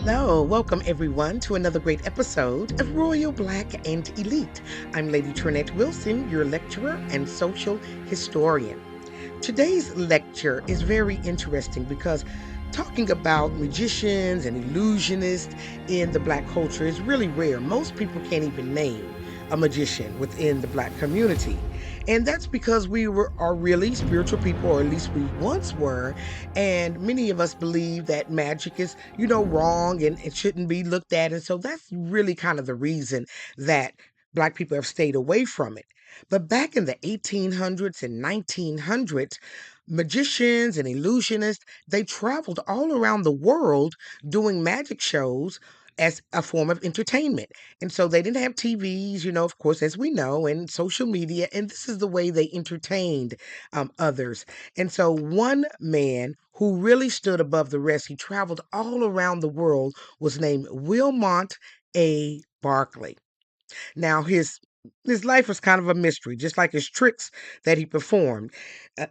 Hello, welcome everyone to another great episode of Royal Black and Elite. I'm Lady TrenettWilson, your lecturer and social historian. Today's lecture is very interesting because talking about magicians and illusionists in the Black culture is really rare. Most people can't even name a magician within the Black community. And that's because are really spiritual people, or at least we once were. And many of us believe that magic is, wrong and it shouldn't be looked at. And so that's really kind of the reason that Black people have stayed away from it. But back in the 1800s and 1900s, magicians and illusionists, they traveled all around the world doing magic shows as a form of entertainment. And so they didn't have TVs, of course, as we know, and social media. And this is the way they entertained others. And so one man who really stood above the rest, he traveled all around the world, was named Wilmont Barclay. Now his life was kind of a mystery, just like his tricks that he performed.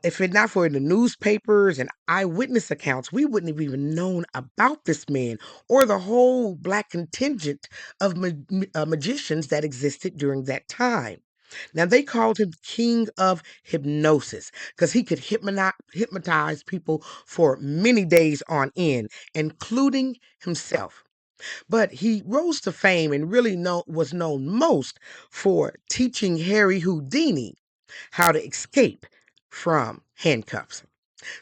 If it not for the newspapers and eyewitness accounts, we wouldn't have even known about this man or the whole Black contingent of magicians that existed during that time. Now they called him King of Hypnosis because he could hypnotize people for many days on end, including himself. But he rose to fame and really was known most for teaching Harry Houdini how to escape from handcuffs.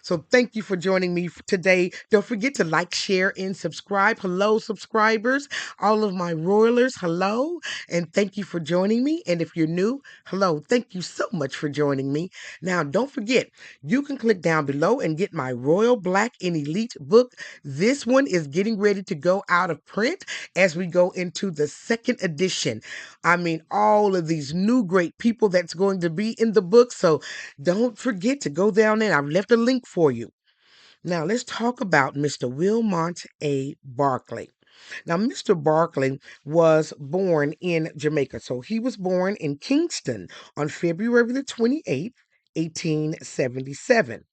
So thank you for joining me today. Don't forget to like, share, and subscribe. Hello, subscribers. All of my royalers, hello. And thank you for joining me. And if you're new, hello. Thank you so much for joining me. Now, don't forget, you can click down below and get my Royal Black and Elite book. This one is getting ready to go out of print as we go into the second edition. I mean, all of these new great people that's going to be in the book. So don't forget to go down there. I've left a link for you. Now, let's talk about Mr. Wilmont Barclay. Now, Mr. Barclay was born in Jamaica. So he was born in Kingston on February the 28th, 1877.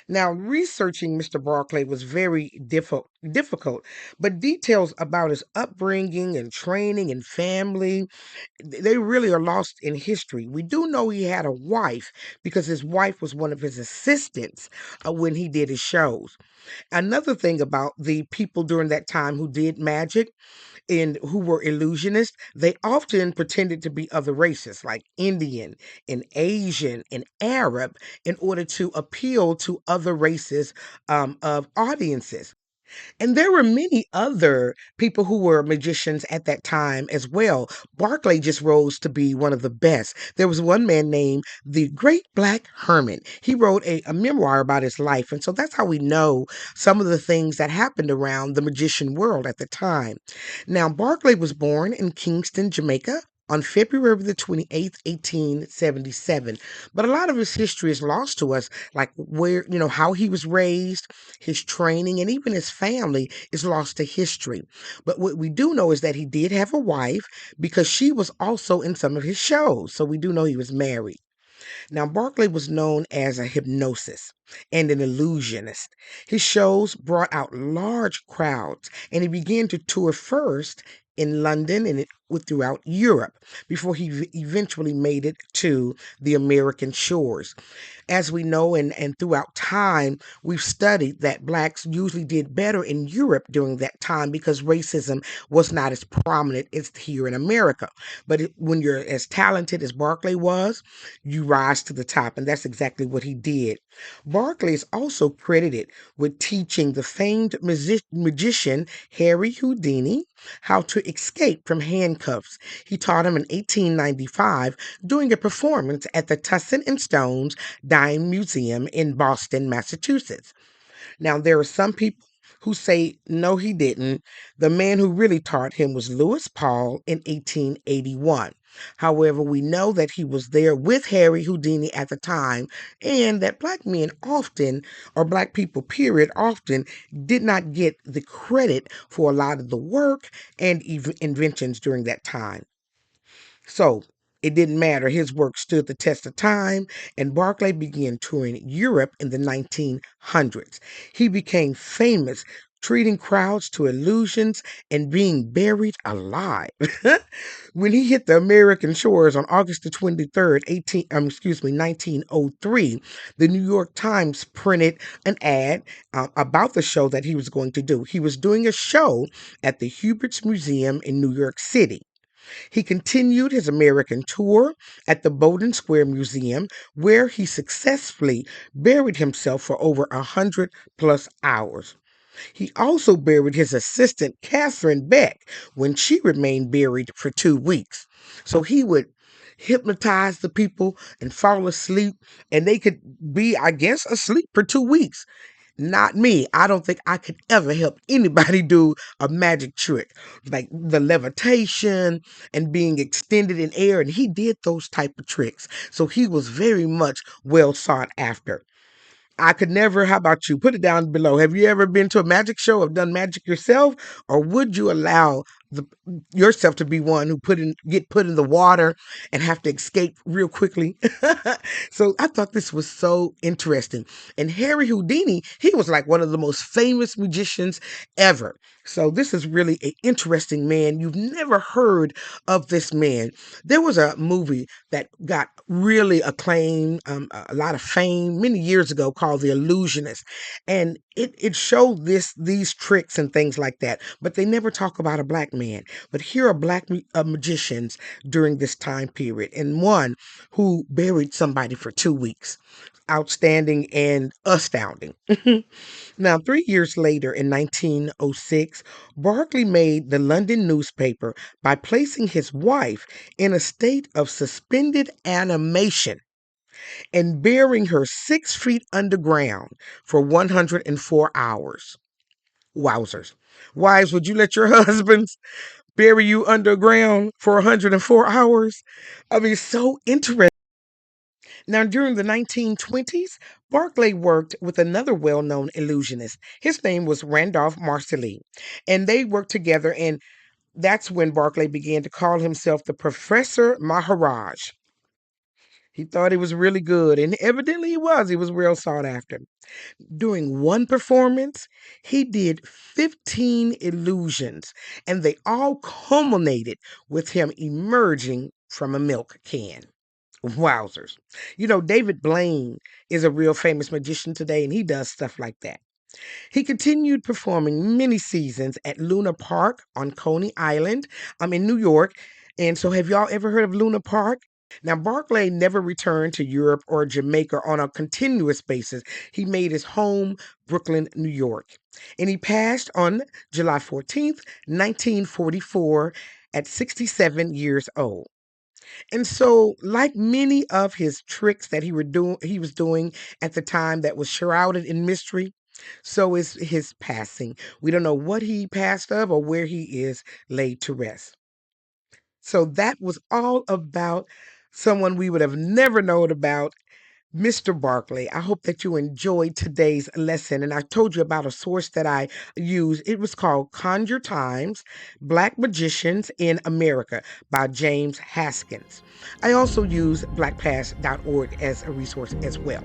Now, researching Mr. Barclay was very difficult, but details about his upbringing and training and family, they really are lost in history. We do know he had a wife because his wife was one of his assistants when he did his shows. Another thing about the people during that time who did magic and who were illusionists, they often pretended to be other races like Indian and Asian and Arab in order to appeal to other races of audiences. And there were many other people who were magicians at that time as well. Barclay just rose to be one of the best. There was one man named the Great Black Hermit. He wrote a memoir about his life. And so that's how we know some of the things that happened around the magician world at the time. Now, Barclay was born in Kingston, Jamaica, on February the 28th, 1877. But a lot of his history is lost to us, like where, how he was raised, his training, and even his family is lost to history. But what we do know is that he did have a wife because she was also in some of his shows. So we do know he was married. Now, Barclay was known as a hypnosis and an illusionist. His shows brought out large crowds, and he began to tour first in London and throughout Europe before he eventually made it to the American shores. As we know, and throughout time, we've studied that blacks usually did better in Europe during that time because racism was not as prominent as here in America. But when you're as talented as Barclay was, you rise to the top, and that's exactly what he did. Barclay is also credited with teaching the famed magician Harry Houdini how to escape from handcuffs. He taught him in 1895 during a performance at the Tussin and Stones Dime Museum in Boston, Massachusetts. Now, there are some people who say, no, he didn't. The man who really taught him was Louis Paul in 1881. However, we know that he was there with Harry Houdini at the time, and that black men often, or black people, period, often did not get the credit for a lot of the work and even inventions during that time. So it didn't matter. His work stood the test of time, and Barclay began touring Europe in the 1900s. He became famous treating crowds to illusions, and being buried alive. When he hit the American shores on August the 23rd, 1903, the New York Times printed an ad about the show that he was going to do. He was doing a show at the Hubert's Museum in New York City. He continued his American tour at the Bowdoin Square Museum, where he successfully buried himself for over 100+ hours. He also buried his assistant, Catherine Beck, when she remained buried for 2 weeks. So he would hypnotize the people and fall asleep, and they could be, I guess, asleep for 2 weeks. Not me. I don't think I could ever help anybody do a magic trick like the levitation and being extended in air. And he did those type of tricks. So he was very much well sought after. I could never. How about you? Put it down below. Have you ever been to a magic show or done magic yourself? Or would you allow yourself to be one who get put in the water and have to escape real quickly? So I thought this was so interesting. And Harry Houdini, he was like one of the most famous magicians ever. So this is really an interesting man. You've never heard of this man. There was a movie that got really acclaimed, a lot of fame many years ago called The Illusionist. And it showed these tricks and things like that, but they never talk about a black man. But here are black magicians during this time period, and one who buried somebody for 2 weeks. Outstanding and astounding. Now, 3 years later, in 1906, Barclay made the London newspaper by placing his wife in a state of suspended animation and burying her 6 feet underground for 104 hours. Wowzers. Wives, would you let your husbands bury you underground for 104 hours? I mean, so interesting. Now, during the 1920s, Barclay worked with another well known illusionist. His name was Randolph Marsali, and they worked together, and that's when Barclay began to call himself the Professor Maharaj. He thought he was really good, and evidently he was. He was real sought after. During one performance, he did 15 illusions, and they all culminated with him emerging from a milk can. Wowzers. You know, David Blaine is a real famous magician today, and he does stuff like that. He continued performing many seasons at Luna Park on Coney Island. I'm in New York. And so, have y'all ever heard of Luna Park? Now, Barclay never returned to Europe or Jamaica on a continuous basis. He made his home Brooklyn, New York. And he passed on July 14th, 1944, at 67 years old. And so, like many of his tricks that he was doing at the time that was shrouded in mystery, so is his passing. We don't know what he passed of or where he is laid to rest. So that was all about someone we would have never known about, Mr. Barclay. I hope that you enjoyed today's lesson. And I told you about a source that I used. It was called Conjure Times, Black Magicians in America by James Haskins. I also use blackpast.org as a resource as well.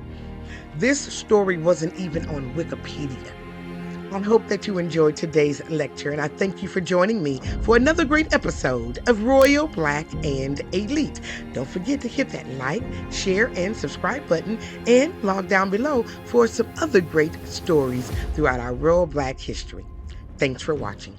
This story wasn't even on Wikipedia. I hope that you enjoyed today's lecture, and I thank you for joining me for another great episode of Royal Black and Elite. Don't forget to hit that like, share, and subscribe button, and log down below for some other great stories throughout our Royal Black history. Thanks for watching.